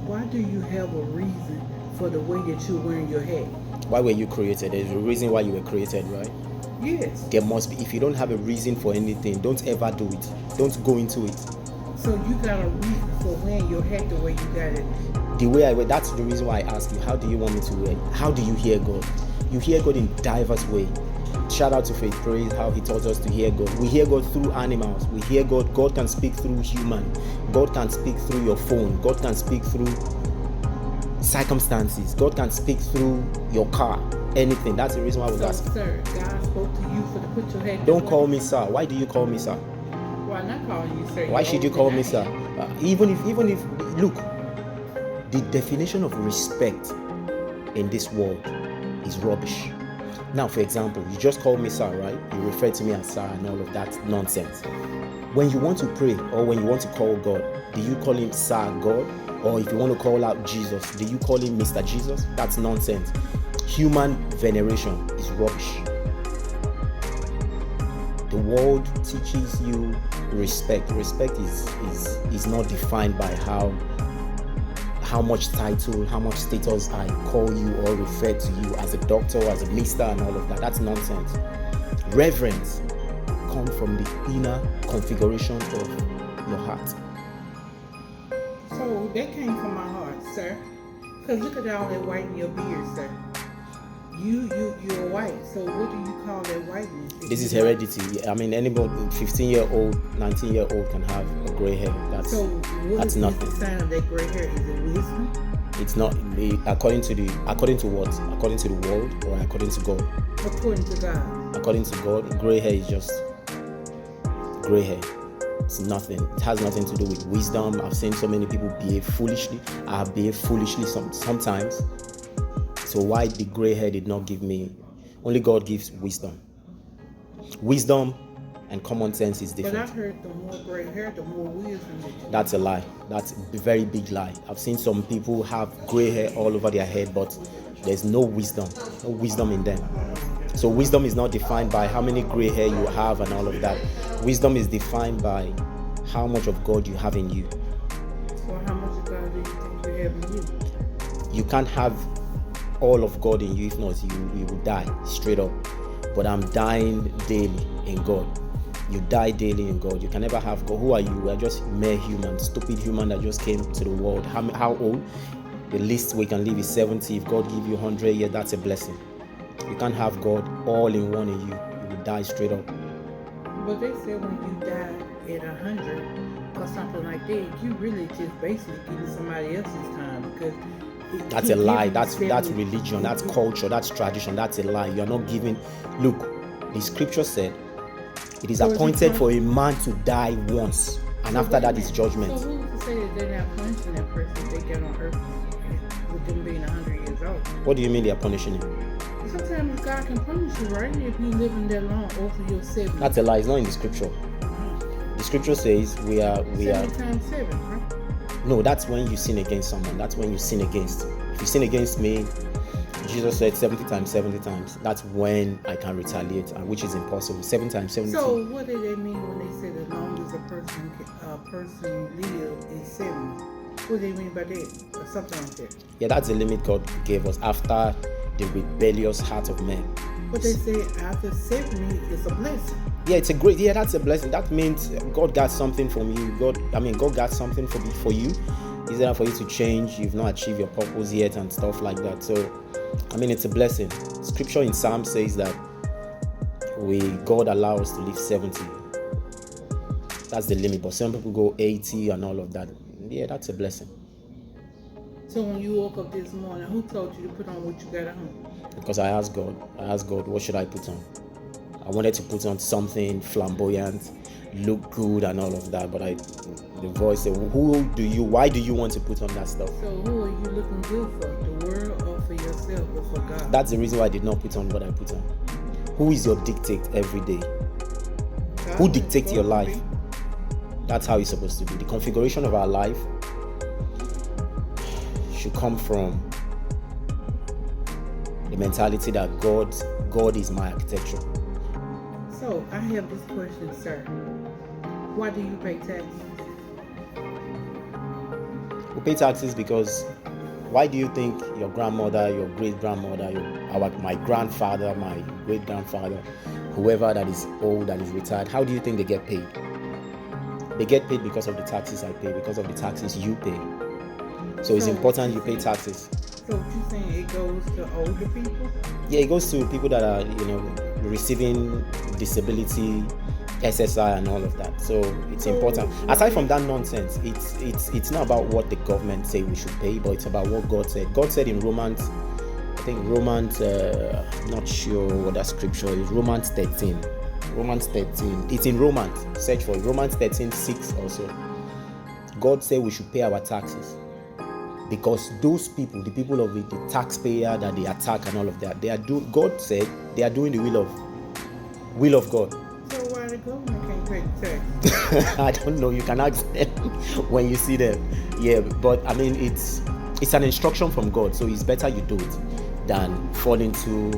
Why do you have a reason for the way that you're wearing your hat? Why were you created? There's a reason why you were created, right? Yes. There must be. If you don't have a reason for anything, don't ever do it. Don't go into it. So you got a reason for wearing your hat the way you got it. The way I wear, that's the reason why I ask you, how do you want me to wear? How do you hear God? You hear God in diverse ways. Shout out to Faith Praise, how he taught us to hear God. We hear God through animals. We hear God. God can speak through human. God can speak through your phone. God can speak through circumstances. God can speak through your car. Anything. That's the reason why I was asking. Sir, God spoke to you for to put your hat. Don't call me sir. Why do you call me sir? Why not calling you sir? Why should you call me sir? Even if look, the definition of respect in this world is rubbish. Now, for example, you just call me sir, right? You refer to me as sir and all of that nonsense. When you want to pray or when you want to call God, do you call him sir God? Or if you want to call out Jesus, do you call him Mr. Jesus? That's nonsense. Human veneration is rubbish. The world teaches you respect. Respect is not defined by how much title, how much status I call you or refer to you as a doctor, as a mister and all of that. That's nonsense. Reverence comes from the inner configuration of your heart. So that came from my heart, sir. Because look at all that white in your beard, sir. You're white, so what do you call that whiteness? This is heredity. I mean, anybody 15-year-old, 19-year-old can have a gray hair. That's nothing. The sign of that gray hair? Is it wisdom? It's not according to what? According to the world or according to God? According to God. According to God, gray hair is just gray hair. It's nothing. It has nothing to do with wisdom. I've seen so many people behave foolishly. I have behaved foolishly sometimes. So why the gray hair did not give me? Only God gives wisdom. Wisdom and common sense is different. But I've heard the more gray hair, the more wisdom. That's a lie. That's a very big lie. I've seen some people have gray hair all over their head, but there's no wisdom in them. So wisdom is not defined by how many gray hair you have and all of that. Wisdom is defined by how much of God you have in you. So how much of God do you think you have in you? You can't have all of God in you. If not, you will die straight up. But I'm dying daily in God. You die daily in God. You can never have God. Who are you? We're just mere human, stupid human that just came to the world. How old? The least we can live is 70. If God give you 100 years, that's a blessing. You can't have God all in one in you. You will die straight up. But they say when you die at 100 or something like that, you really just basically giving somebody else's time because that's a lie. That's religion. That's culture. That's tradition. That's a lie. You're not giving. Look, the scripture said it is appointed for a man to die once, and after that is judgment. So who's to say that they're not punishing that person if they get on earth with them being 100 years old? What do you mean they are punishing him? Sometimes God can punish you, right? If you living that long over your 70. That's a lie. It's not in the scripture. The scripture says we are 7 times 7, right? No, that's when you sin against someone. That's when you sin against. If you sin against me, Jesus said 70 times 70 times. That's when I can retaliate, which is impossible. 7 times 70. So what do they mean when they say as long as a person lives is 70? What do they mean by that? Or something like that? Yeah, that's the limit God gave us after the rebellious heart of man. But they say after 70 is a blessing. Yeah, that's a blessing. That means God got something from you. God got something for you. Is there for you to change? You've not achieved your purpose yet and stuff like that. So, it's a blessing. Scripture in Psalm says that God allows us to live 70. That's the limit. But some people go 80 and all of that. Yeah, that's a blessing. So when you woke up this morning, who told you to put on what you got on? Because I asked God, what should I put on? I wanted to put on something flamboyant, look good and all of that, but the voice said, why do you want to put on that stuff? So who are you looking good for? The world or for yourself or for God? That's the reason why I did not put on what I put on. Who is your dictate every day? God. Who dictates your life? That's how it's supposed to be. The configuration of our life should come from the mentality that God is my architecture. So I have this question, sir. Why do you pay taxes? Who pay taxes because why do you think your grandmother, your great grandmother, my grandfather, my great grandfather, whoever that is old, that is retired, how do you think they get paid? They get paid because of the taxes I pay, because of the taxes you pay. So it's important you pay taxes. So what you saying, it goes to older people? Yeah, it goes to people that are, receiving disability, SSI and all of that. So it's important. Aside from that nonsense, it's not about what the government say we should pay, but it's about what God said. God said in Romans, I think Romans, I'm not sure what that scripture is, Romans 13. Romans 13. It's in Romans. Search for it. Romans 13:6 also. God said we should pay our taxes. Because those people, the people of the taxpayer that they attack and all of that, God said they are doing the will of God. So why the government can't pay tax? I don't know. You can ask them when you see them. Yeah, but I mean, it's an instruction from God, so it's better you do it than fall into